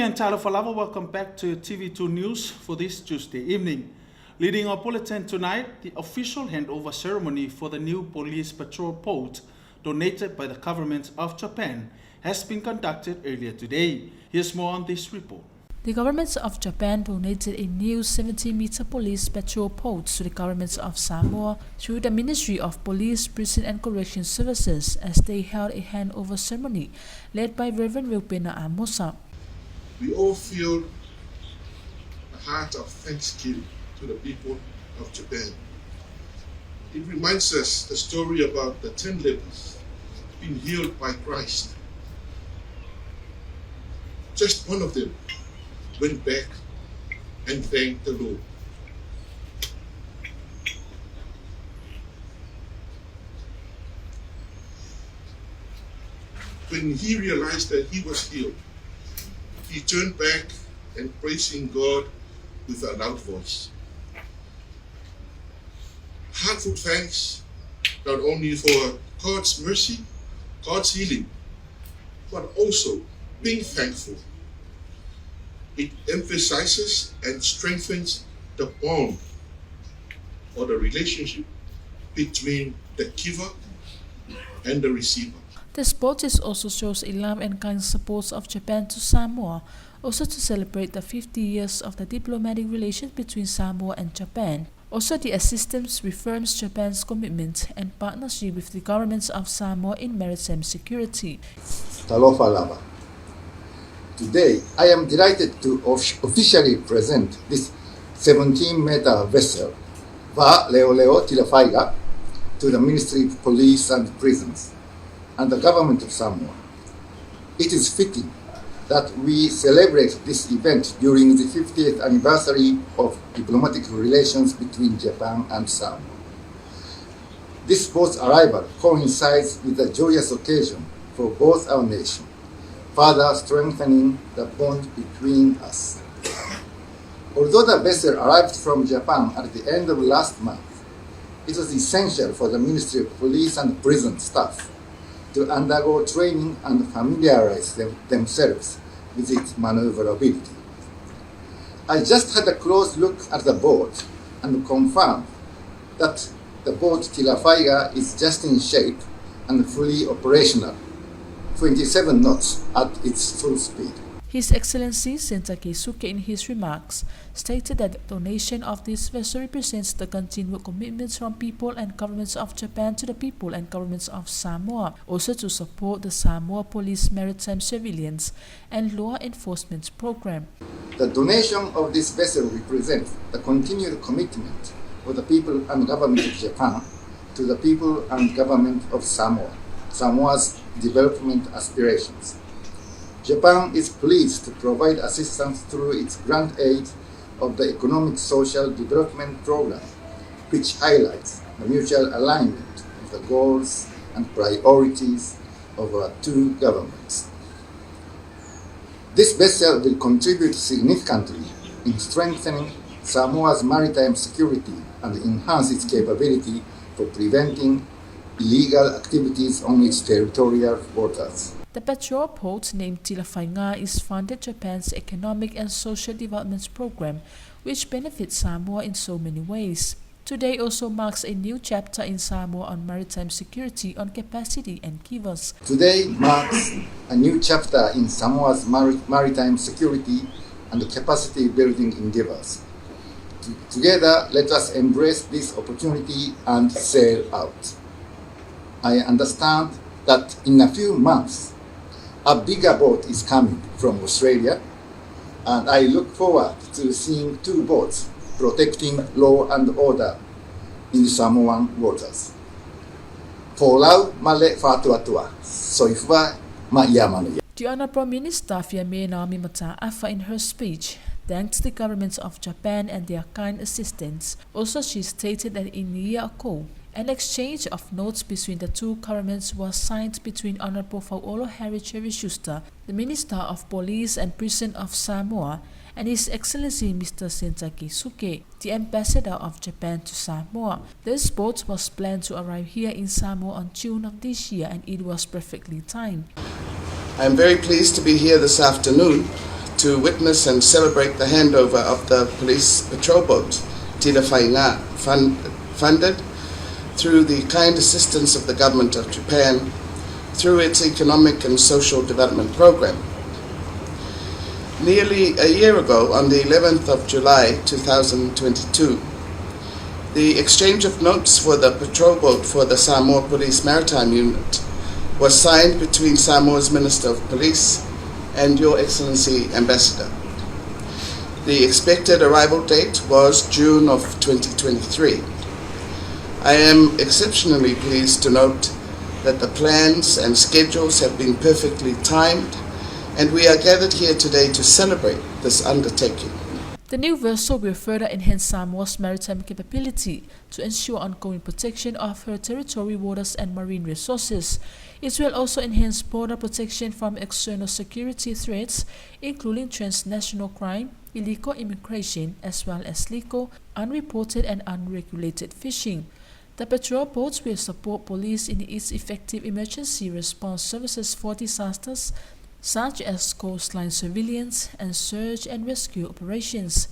and Talo Falava, welcome back to TV2 News for this Tuesday evening. Leading our bulletin tonight, the official handover ceremony for the new police patrol boat donated by the government of Japan has been conducted earlier today. Here's more on this report. The government of Japan donated a new 70-meter police patrol boat to the government of Samoa through the Ministry of Police, Prison and Correction Services as they held a handover ceremony led by Reverend Wilpena Amosa. We all feel a heart of thanksgiving to the people of Japan. It reminds us the story about the 10 lepers being healed by Christ. Just one of them went back and thanked the Lord. When he realized that he was healed, he turned back and praising God with a loud voice. Heartfelt thanks not only for God's mercy, God's healing, but also being thankful. It emphasizes and strengthens the bond or the relationship between the giver and the receiver. This boat also shows a love and kind support of Japan to Samoa, also to celebrate the 50 years of the diplomatic relations between Samoa and Japan. Also, the assistance reaffirms Japan's commitment and partnership with the governments of Samoa in maritime security. Talofa Lava. Today, I am delighted to officially present this 17-meter vessel, Va Leo Leo Tilafaiga, to the Ministry of Police and Prisons and the government of Samoa. It is fitting that we celebrate this event during the 50th anniversary of diplomatic relations between Japan and Samoa. This boat's arrival coincides with a joyous occasion for both our nations, further strengthening the bond between us. Although the vessel arrived from Japan at the end of last month, it was essential for the Ministry of Police and Prison staff to undergo training and familiarize themselves with its maneuverability. I just had a close look at the boat and confirmed that the boat Tilafaiga is just in shape and fully operational, 27 knots at its full speed. His Excellency Sentake Suke in his remarks stated that the donation of this vessel represents the continued commitments from people and governments of Japan to the people and governments of Samoa, also to support the Samoa Police Maritime Surveillance and Law Enforcement Program. The donation of this vessel represents the continued commitment of the people and government of Japan to the people and government of Samoa's development aspirations. Japan is pleased to provide assistance through its grant aid of the Economic Social Development Program, which highlights the mutual alignment of the goals and priorities of our two governments. This vessel will contribute significantly in strengthening Samoa's maritime security and enhance its capability for preventing illegal activities on its territorial waters. The patrol boat named Tilafaiga is funded Japan's Economic and Social Development Program, which benefits Samoa in so many ways. Today also marks a new chapter in Samoa on maritime security on capacity and givers. Today marks a new chapter in Samoa's maritime security and capacity building endeavors. Together, let us embrace this opportunity and sail out. I understand that in a few months, a bigger boat is coming from Australia, and I look forward to seeing two boats protecting law and order in the Samoan waters. Polau male fatuatua, soifwa ma'yamanu. The Honorable Minister Fiame Naomi Mata'afa in her speech thanked the governments of Japan and their kind assistance. Also, she stated that in a year ago, an exchange of notes between the two governments was signed between Honorable Fauolo Harry Cherry-Schuster, the Minister of Police and Prison of Samoa, and His Excellency Mr. Sentake Suke, the Ambassador of Japan to Samoa. This boat was planned to arrive here in Samoa on June of this year, and it was perfectly timed. I am very pleased to be here this afternoon to witness and celebrate the handover of the police patrol boat, Tila Whainga, funded through the kind assistance of the government of Japan through its economic and social development program. Nearly a year ago, on the 11th of July 2022, the exchange of notes for the patrol boat for the Samoa Police Maritime Unit was signed between Samoa's Minister of Police and Your Excellency Ambassador. The expected arrival date was June of 2023. I am exceptionally pleased to note that the plans and schedules have been perfectly timed, and we are gathered here today to celebrate this undertaking. The new vessel will further enhance Samoa's maritime capability to ensure ongoing protection of her territory waters and marine resources. It will also enhance border protection from external security threats, including transnational crime, illegal immigration, as well as legal, unreported and unregulated fishing. The patrol boats will support police in its effective emergency response services for disasters, such as coastline surveillance and search and rescue operations.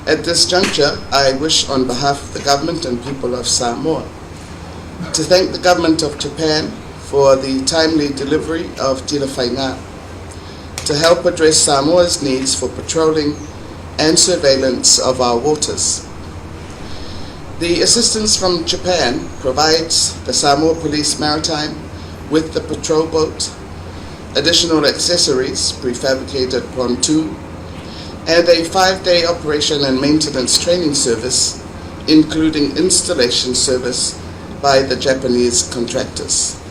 At this juncture, I wish on behalf of the government and people of Samoa to thank the government of Japan for the timely delivery of Tila Whainga to help address Samoa's needs for patrolling and surveillance of our waters. The assistance from Japan provides the Samoa Police Maritime with the patrol boat, additional accessories, prefabricated pontoon, and a 5-day operation and maintenance training service, including installation service by the Japanese contractors.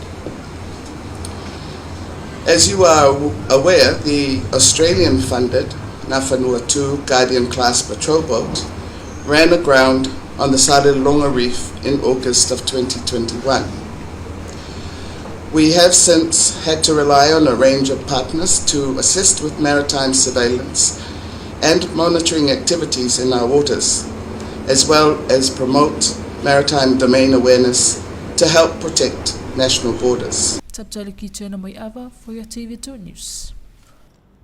As you are aware, the Australian-funded Ngāwhanua 2 Guardian-class patrol boat ran aground on the Sarelonga Reef in August of 2021. We have since had to rely on a range of partners to assist with maritime surveillance and monitoring activities in our waters, as well as promote maritime domain awareness to help protect national borders. For your TV2 News.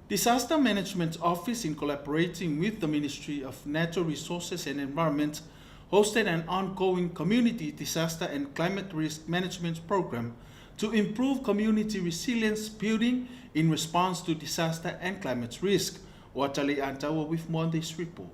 Disaster Management Office, in collaborating with the Ministry of Natural Resources and Environment, hosted an ongoing community disaster and climate risk management program to improve community resilience building in response to disaster and climate risk. Watali Antawa with more on this report.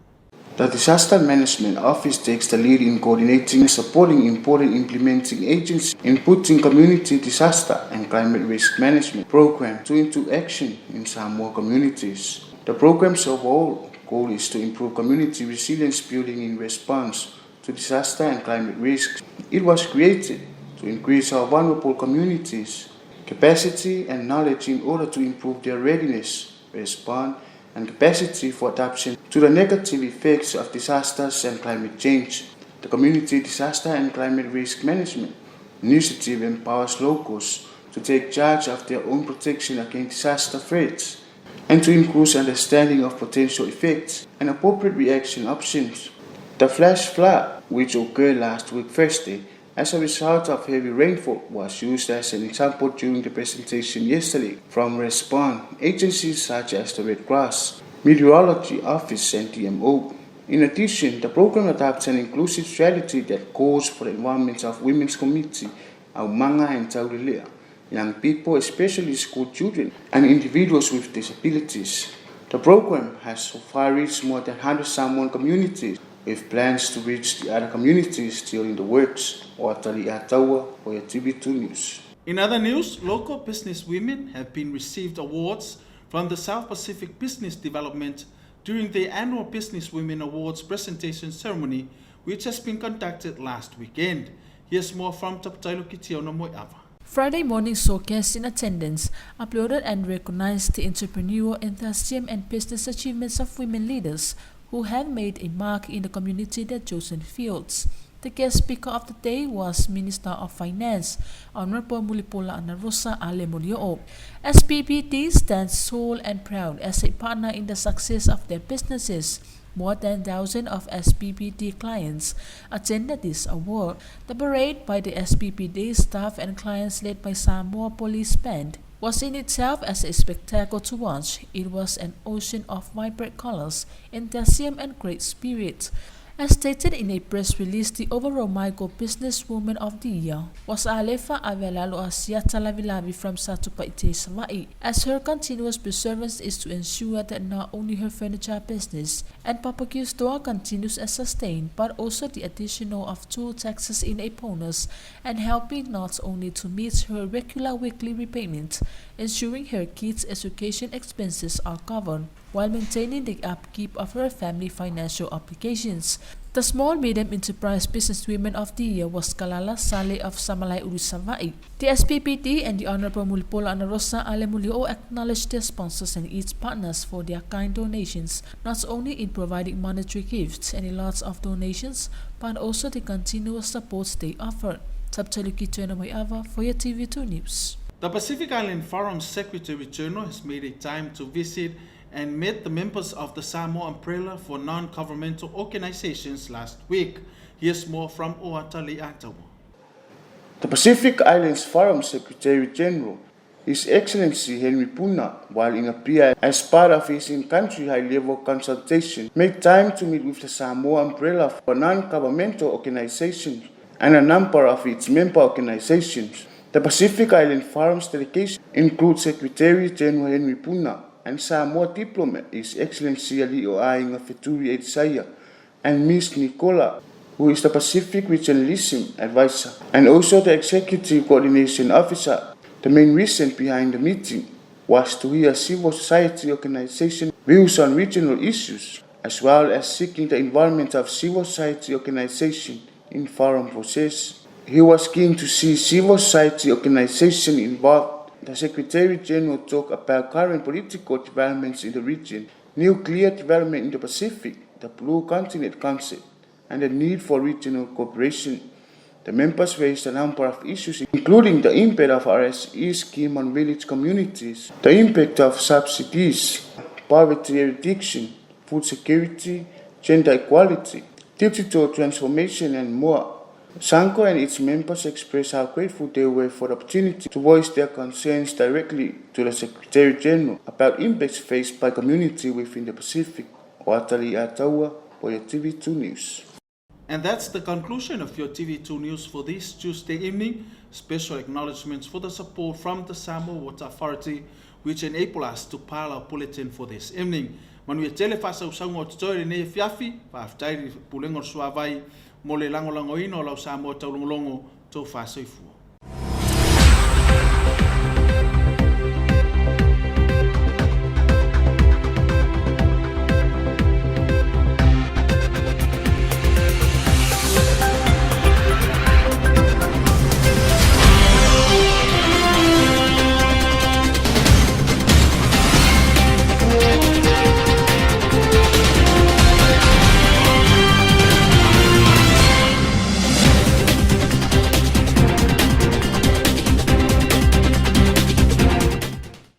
The Disaster Management Office takes the lead in coordinating and supporting important implementing agencies in putting community disaster and climate risk management program into action in Samoa communities. The program's overall goal is to improve community resilience building in response to disaster and climate risks. It was created to increase our vulnerable communities' capacity and knowledge in order to improve their readiness, respond, and capacity for adaptation to the negative effects of disasters and climate change. The Community Disaster and Climate Risk Management Initiative empowers locals to take charge of their own protection against disaster threats and to increase understanding of potential effects and appropriate reaction options. The flash flood, which occurred last week Thursday as a result of heavy rainfall, was used as an example during the presentation yesterday from response agencies such as the Red Cross, Meteorology Office, and DMO. In addition, the program adopts an inclusive strategy that calls for the involvement of women's community, Aumanga and Taurelea, young people, especially school children, and individuals with disabilities. The program has so far reached more than 100 Samoan communities, with plans to reach the other communities still in the works. Watali Atawa for your TV2 News. In other news, local business women have been received awards from the South Pacific Business Development during the annual Business Women Awards presentation ceremony, which has been conducted last weekend. Here's more from Taptailo Kitiono Moiava. Friday morning saw guests in attendance uploaded and recognized the entrepreneurial enthusiasm and business achievements of women leaders who have made a mark in the community their chosen fields. The guest speaker of the day was Minister of Finance, Honorable Mulipola Anarosa Alemolio. SPPD stands tall and proud as a partner in the success of their businesses. More than 1,000 of SPPD clients attended this award. The parade by the SPPD staff and clients led by Samoa Police Band was in itself as a spectacle to watch. It was an ocean of vibrant colors, enthusiasm and great spirit. As stated in a press release, the overall Michael Businesswoman of the Year was Alefa Avelalo Asiata Lavilavi from Satupaite, Hawaii, as her continuous perseverance is to ensure that not only her furniture business and barbecue store continues and sustained, but also the additional of 2 taxes in a bonus, and helping not only to meet her regular weekly repayment, ensuring her kids' education expenses are covered, while maintaining the upkeep of her family financial obligations. The Small Medium Enterprise Businesswomen of the Year was Kalala Saleh of Samalai Urisavai. The SPPD and the Honorable Mulpola Anarosa Alemulio acknowledged their sponsors and its partners for their kind donations, not only in providing monetary gifts and lots of donations, but also the continuous support they offered. Tabtaluki Tuenamoyava for your TV2 News. The Pacific Island Forum Secretary General has made a time to visit and met the members of the Samoa umbrella for non-governmental organizations last week. Here's more from Oatali Atawa. The Pacific Islands Forum Secretary General, His Excellency Henry Puna, while in Apia as part of his in-country high-level consultation, made time to meet with the Samoa umbrella for non-governmental organizations and a number of its member organizations. The Pacific Island Forum's delegation includes Secretary General Henry Puna and Samoa diplomat His Excellency Alio Ainga Feturi Edsaya and Ms. Nicola, who is the Pacific Regionalism Advisor and also the Executive Coordination Officer. The main reason behind the meeting was to hear civil society organization views on regional issues, as well as seeking the involvement of civil society organization in forum process. He was keen to see civil society organization involved. The Secretary General talked about current political developments in the region, nuclear development in the Pacific, the Blue Continent concept, and the need for regional cooperation. The members raised a number of issues, including the impact of RSE scheme on village communities, the impact of subsidies, poverty eradication, food security, gender equality, digital transformation, and more. Sanko and its members expressed how grateful they were for the opportunity to voice their concerns directly to the Secretary General about impacts faced by community within the Pacific. Oatali Atawa for your TV2 News. And that's the conclusion of your TV2 News for this Tuesday evening. Special acknowledgements for the support from the Samoa Water Authority, which enable us to pile our bulletin for this evening. Manuia telefasa usango tutori ne fiafi, paaftairi pulengor suavai, mo le lango ino lau Samoa taulongolongo tau fasa ifu.